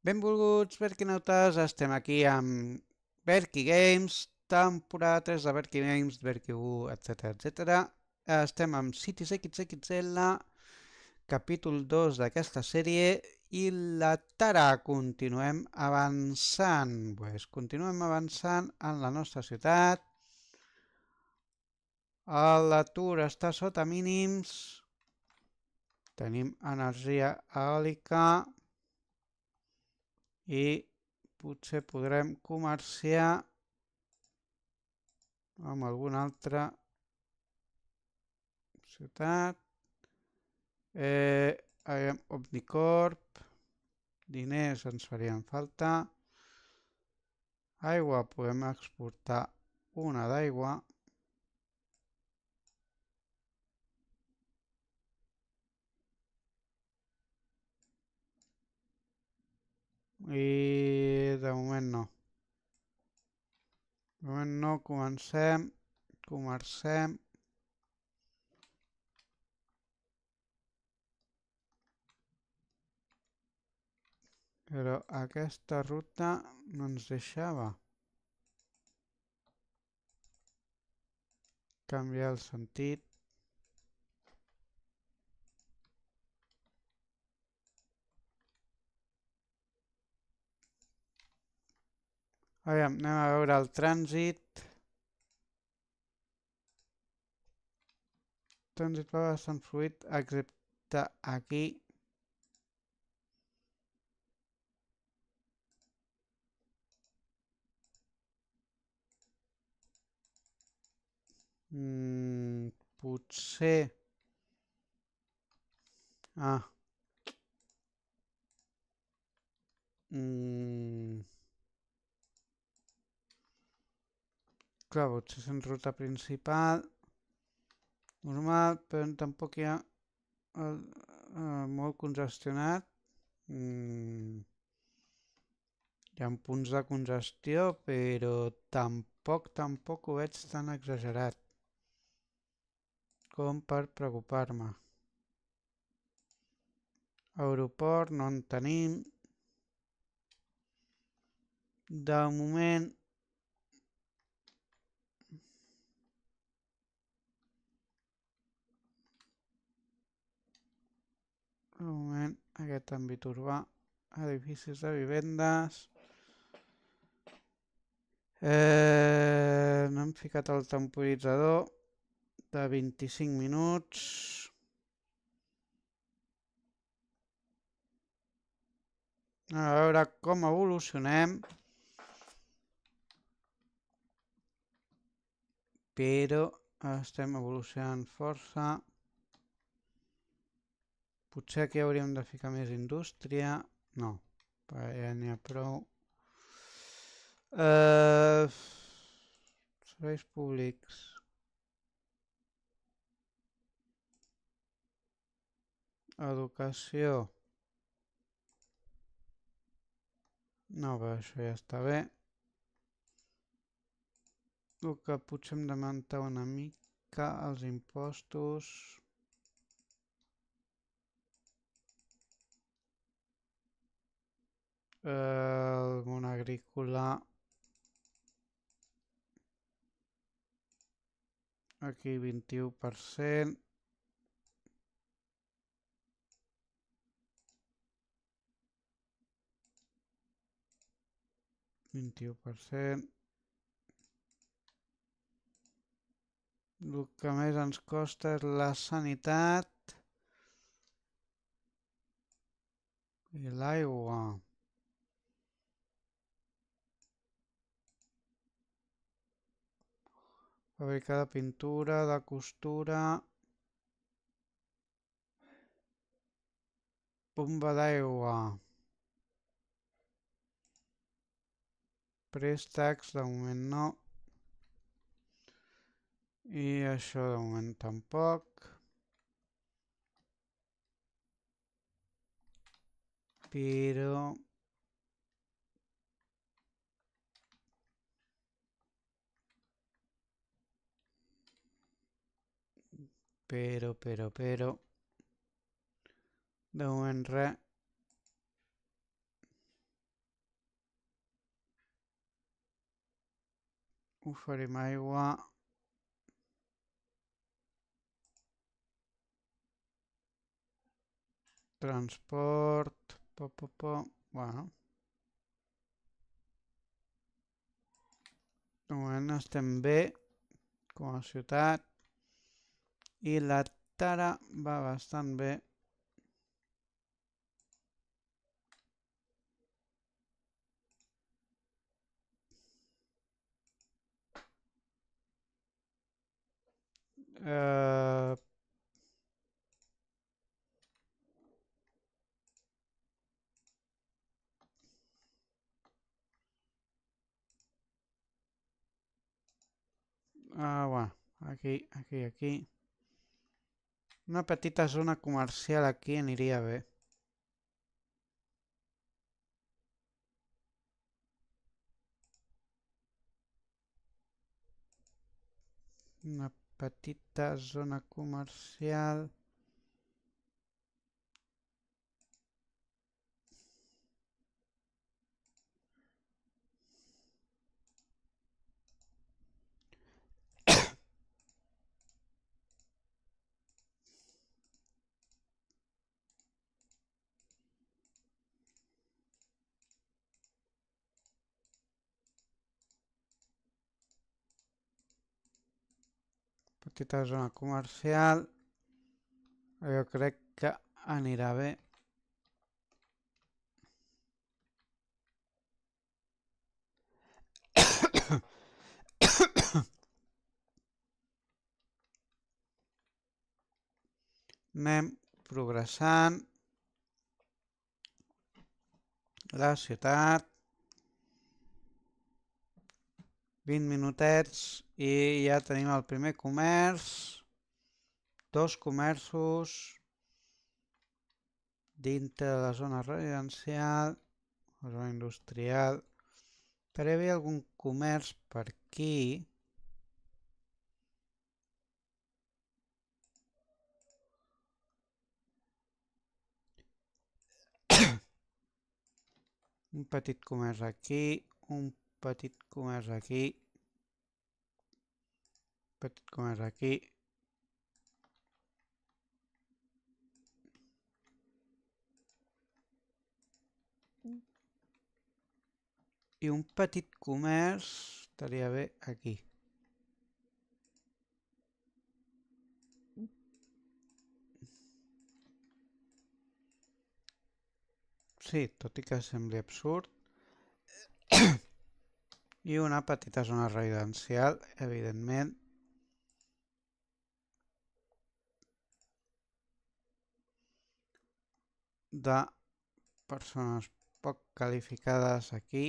Benvolguts, Berquinautes, estem aquí amb Berky Games, temporada 3 de Berky Games, Berky 1, etc. Estem amb Cities XXL, capítol 2 d'aquesta sèrie, i la Tara, continuem avançant. Continuem avançant en la nostra ciutat. L'atur està sota mínims. Tenim energia eòlica. I potser podrem comerciar amb alguna altra ciutat. Omnicorp, diners ens farien falta. Aigua, podem exportar una d'aigua. I de moment no. De moment no, comercem. Però aquesta ruta no ens deixava canviar el sentit. Aviam, anem a veure el trànsit. El trànsit va bastant fluid, excepte aquí. Potser... Ah. Clar, potser és en ruta principal. Normal, però tampoc hi ha molt congestionat. Hi ha punts de congestió, però tampoc ho veig tan exagerat com per preocupar-me. Aeroport no en tenim. De moment aquest àmbit urbà, edificis de vivendes. N'hem ficat el temporitzador de 25 minuts. A veure com evolucionem. Però estem evolucionant força. Potser aquí hauríem de ficar més indústria. No, ja n'hi ha prou. Serveis públics. Educació. No, però això ja està bé. El que potser hem d'augmentar una mica els impostos. El món agrícola. Aquí 21%. El que més ens costa és la sanitat i l'aigua. Fàbrica de pintura, de costura, bomba d'aigua, préstecs, de moment no, i això de moment tampoc, però... de moment res. Oferim aigua. Transport. Bueno. De moment estem bé com a ciutat. I la Tara va bastant bé. Va, bueno, aquí. Una petita zona comercial aquí aniria bé. Una petita zona comercial. Petita zona comercial. Jo crec que anirà bé. Anem progressant. La ciutat. 20 minutets i ja tenim el primer comerç. 2 comerços dintre de la zona residencial, la zona industrial. Estaria bé algun comerç per aquí. Un petit comerç aquí, un petit comerç aquí, petit comerç aquí. I un petit comerç estaria bé aquí. Sí, tot i que sembli absurd. I una petita zona residencial, evidentment. De persones poc qualificades aquí.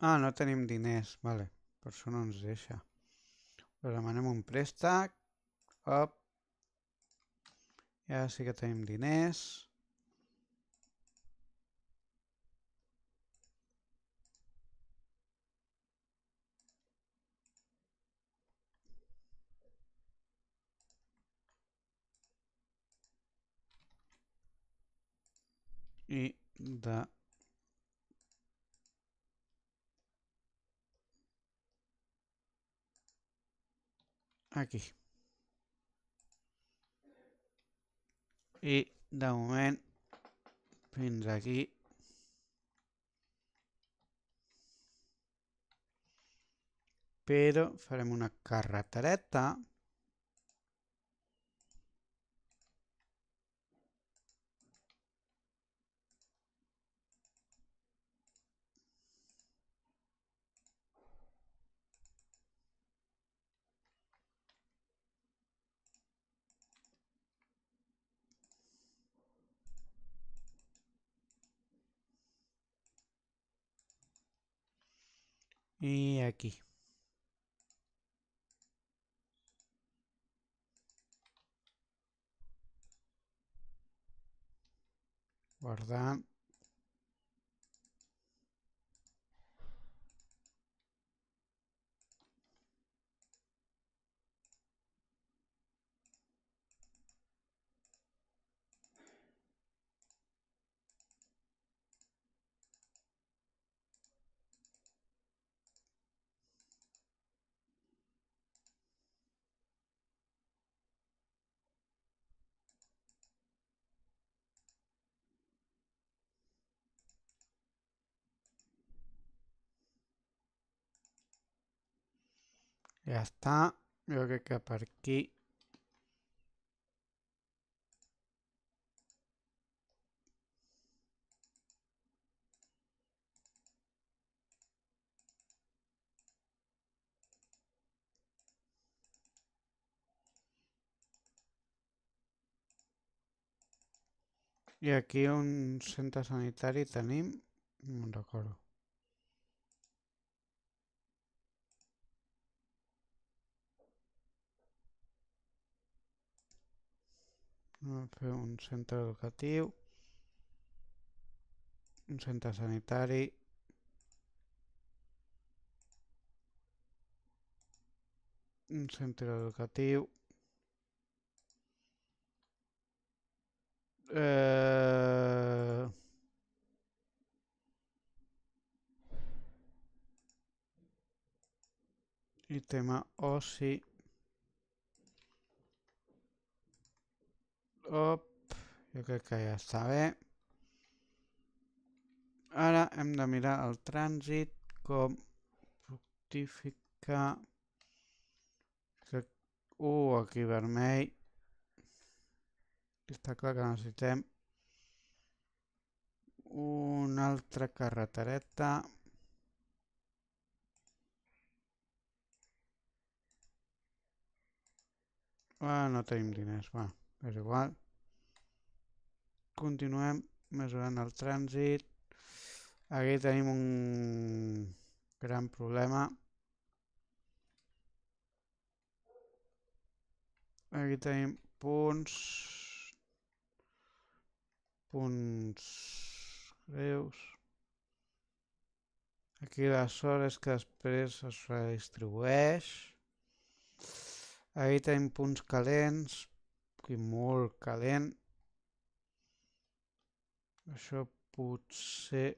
Ah, no tenim diners, vale. Per això no ens deixa. Però demanem un préstec. Op. I ara sí que tenim diners. I de... aquí. I de moment fins aquí. Però farem una carretereta. i aquí. Guardar. Ja està. Jo crec que per aquí i aquí un centre sanitari tenim, no me'n recordo. Vam fer un centre educatiu, un centre sanitari, un centre educatiu, i tema oci. Jo crec que ja està bé. Ara hem de mirar el trànsit, com fructificar. Aquí vermell. Està clar que necessitem una altra carretereta. No tenim diners, és igual. Continuem mesurant el trànsit. Aquí tenim un gran problema. Aquí tenim punts greus. Aquí la sort és que després es redistribueix. Aquí tenim punts calents, aquí molt calent. Això potser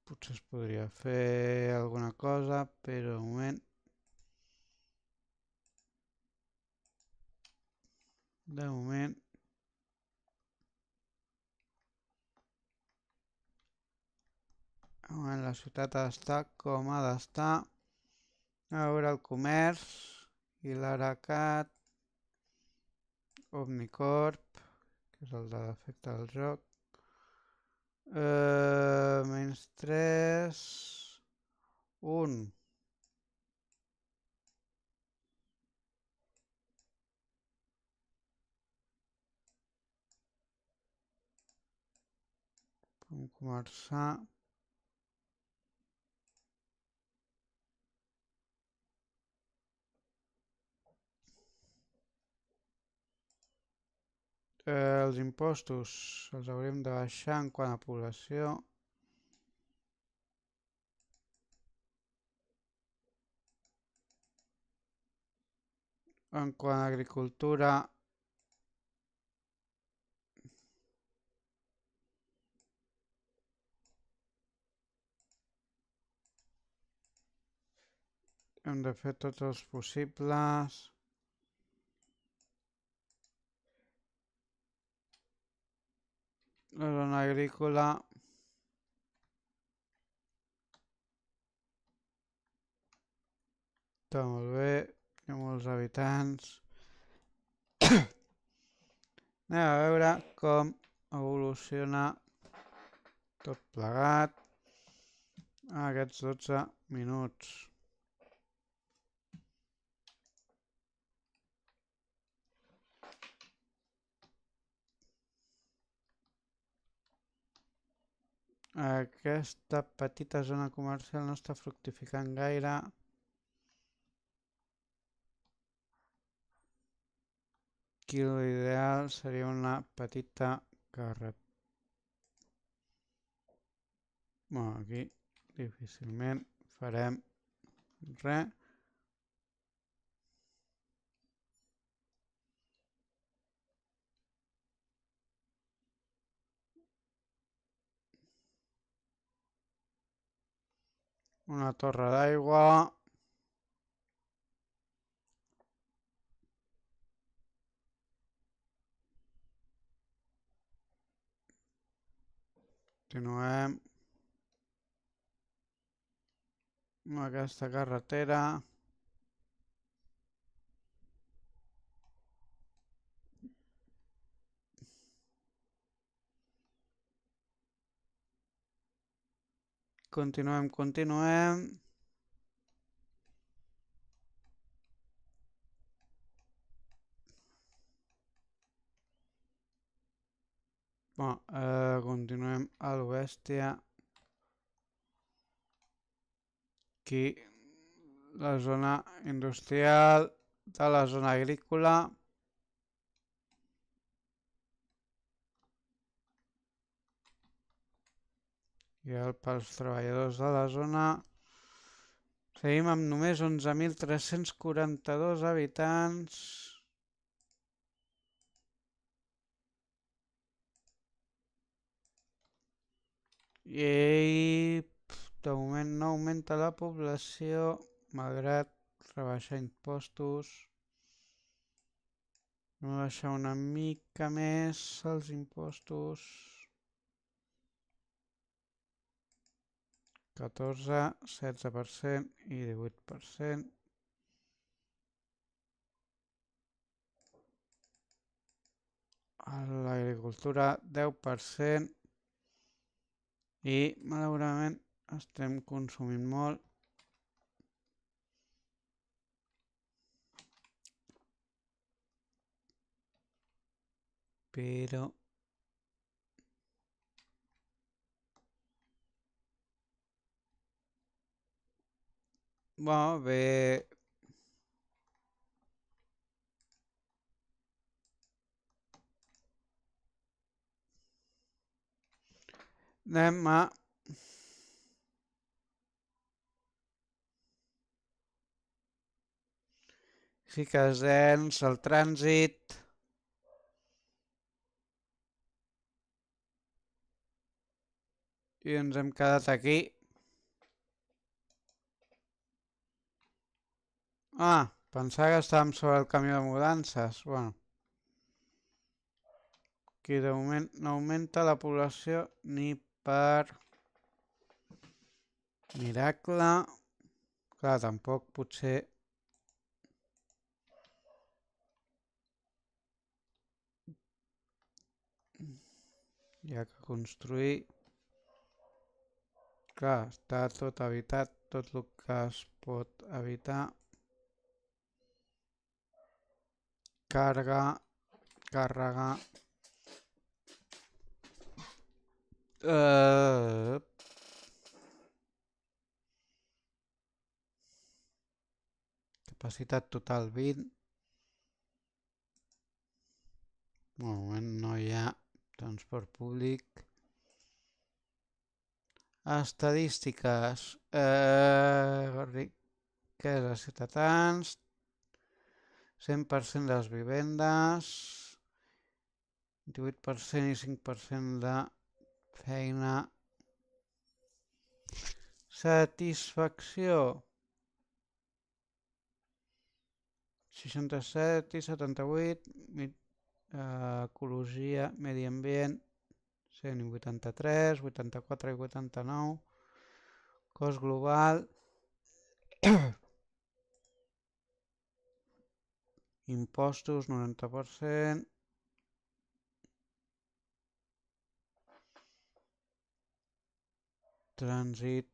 es podria fer alguna cosa, però de moment la ciutat ha d'estar com ha d'estar. A veure el comerç i l'Aracat, Omnicorp, que és el de l'efecte del joc. Menys 3, 1. Podem començar. Els impostos els hauríem de baixar en quant a població. En quant a agricultura, hem de fer tots els possibles. La zona agrícola està molt bé, hi ha molts habitants. Anem a veure com evoluciona tot plegat en aquests 12 minuts. Aquesta petita zona comercial no està fructificant gaire. Aquí l'ideal seria una petita carretera. Bueno, aquí difícilment farem res. Una torre d'aigua. Continuem amb aquesta carretera. Continuem. Bueno, continuem a l'Oestia. Aquí la zona industrial de la zona agrícola. I pels treballadors de la zona. Seguim amb només 11.342 habitants. I de moment no augmenta la població, malgrat rebaixar impostos. Hem de baixar una mica més els impostos. 14, 16% i 18%. L'agricultura 10% i malauradament estem consumint molt. Però bueno, bé. Anem a Fiquesens, el trànsit. I ens hem quedat aquí. Pensava que estàvem sobre el camió de mudances. Bueno. Aquí de moment no augmenta la població ni per miracle. Clar, tampoc potser hi ha que construir. Clar, està tot habitat, tot el que es pot evitar. Càrrega. Capacitat total 20. De moment no hi ha transport públic. Estadístiques. Riquesa ciutadans. 100% de les vivendes. 28% i 5% de feina. Satisfacció. 67 i 78. Ecologia, medi ambient. 100 i 83, 84 i 89. Cost global. Impostos, 90%. Trànsit,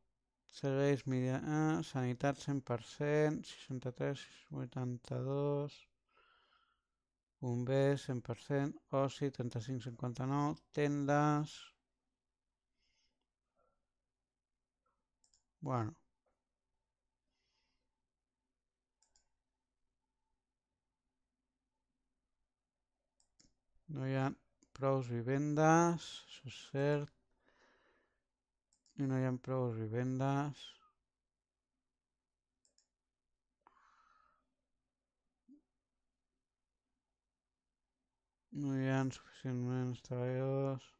serveis, sanitat, 100%. 63, 82. Bombers, 100%. Oci, 35, 59. Tendes. Bueno. No hi ha prou vivendes, això és cert. I no hi ha prou vivendes. No hi ha suficientment treballadors.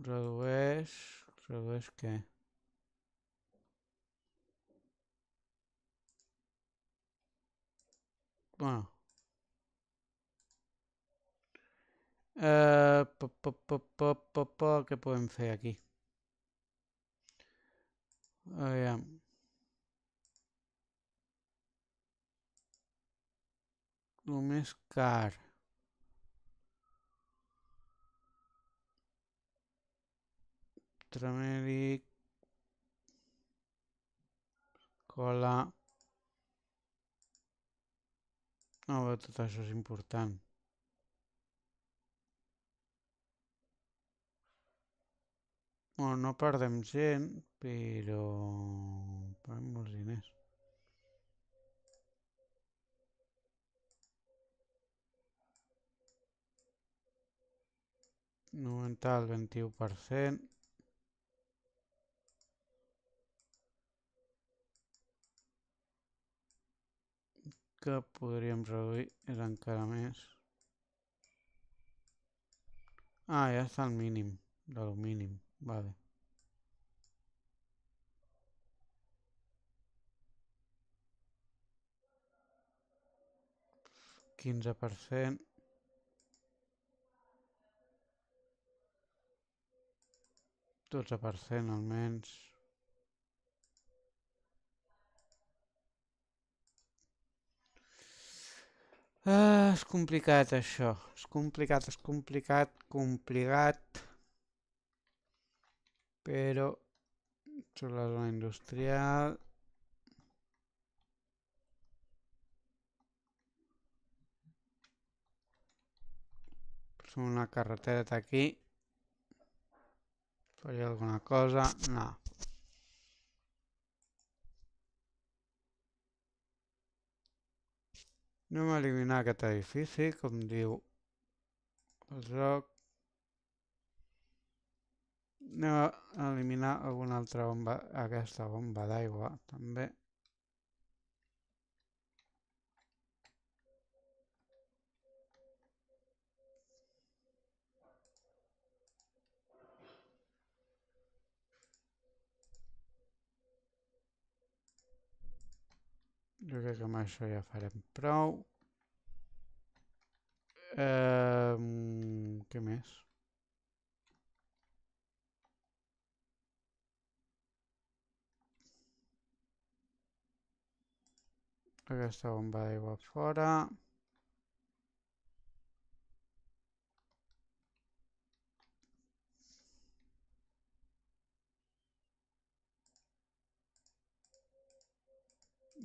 Redueix... Redueix què? Bueno. Què podem fer aquí? Aviam. El més car. Ultramèdic. Cola. No, però tot això és important. Bueno, no perdem gent, però... Perdem molts diners. No augmentar el 21%. Que podríem reduir és encara més. Ah, ja està al mínim, del mínim, vale. %. 12% almenys. És complicat això. És complicat. Però sobre la zona industrial... Una carretera aquí. Faria alguna cosa? No. Anem a eliminar aquest edifici, com diu el joc. Anem a eliminar alguna altra bomba, aquesta bomba d'aigua també. Jo crec que amb això ja farem prou. Què més? Aquesta bomba d'aigua fora.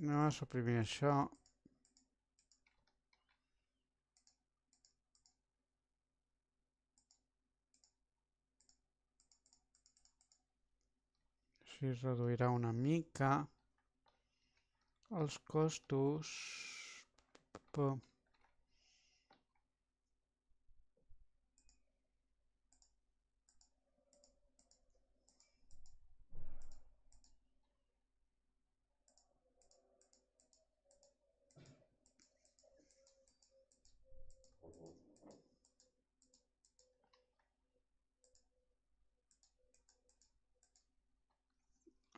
Anem a suprimir això. Així es reduirà una mica els costos.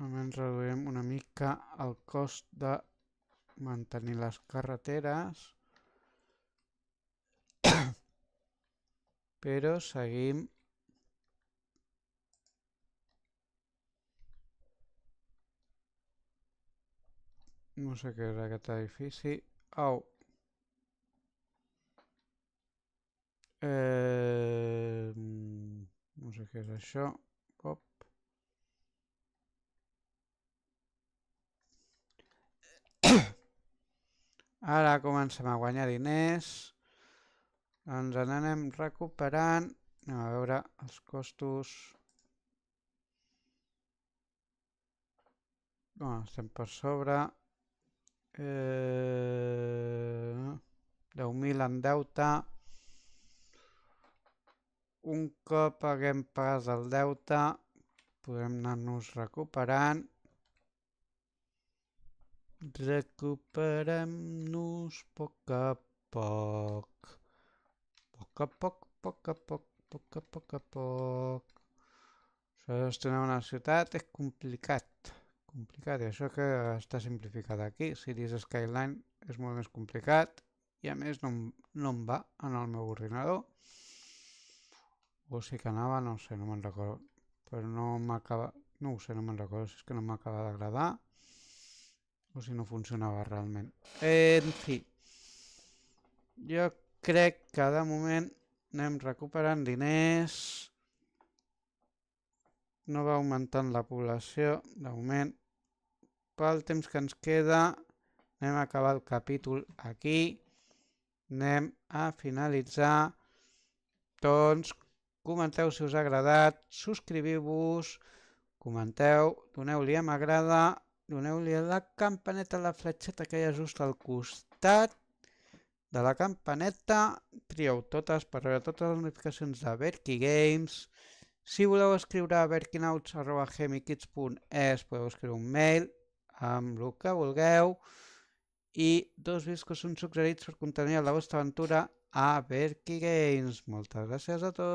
Almenys reduirem una mica el cost de mantenir les carreteres. Però seguim no sé què és aquest edifici. Au. No sé què és això. Pop. Ara comencem a guanyar diners. Ens n'anem recuperant. Anem a veure els costos. Estem per sobre. 10.000 en deute. Un cop haguem pagat el deute, podrem anar-nos recuperant. Recuperem-nos a poc. Poc a poc. Això de gestionar una ciutat és complicat. I això que està simplificat aquí. Cities Skyline és molt més complicat i a més no em va en el meu ordinador. O sí que anava, no sé, no me'n recordo. Però no m'acaba... No ho sé, no me'n recordo si és que no m'acaba d'agradar o si no funcionava realment. En fi, jo crec que de moment anem recuperant diners. No va augmentant la població, de moment. Pel temps que ens queda, anem a acabar el capítol aquí. Anem a finalitzar. Doncs comenteu si us ha agradat, subscriviu-vos, comenteu, doneu-li a m'agrada, doneu-li a la campaneta, a la fletxeta que hi ha just al costat de la campaneta, trieu totes per veure totes les notificacions de Berkey Games. Si voleu escriure a berkinauts@gmikids.es podeu escriure un mail amb el que vulgueu i 2 bits que són suggerits per contenir la vostra aventura a Berkey Games. Moltes gràcies a tots.